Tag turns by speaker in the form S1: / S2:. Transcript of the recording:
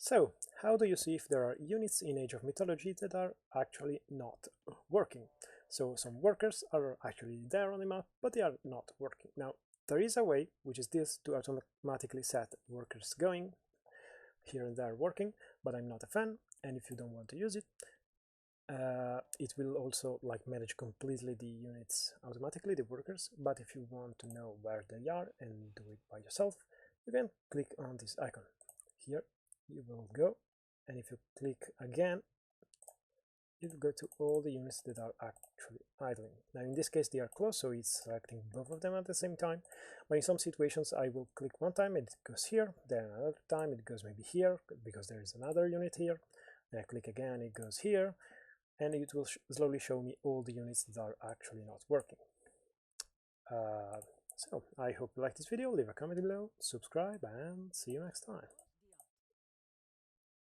S1: So, how do you see if there are units in Age of Mythology that are actually not working? So some workers are actually there on the map, but they are not working. Now, there is a way, which is this, to automatically set workers going here and there working, but I'm not a fan, and if you don't want to use it, it will also manage completely the units automatically, the workers. But if you want to know where they are and do it by yourself, you can click on this icon. Here you will go, and if you click again, you will go to all the units that are actually idling. Now in this case they are close, so it's selecting both of them at the same time, but in some situations I will click one time and it goes here, then another time it goes maybe here because there is another unit here, then I click again, it goes here, and it will slowly show me all the units that are actually not working. So I hope you liked this video, leave a comment below, subscribe, and see you next time.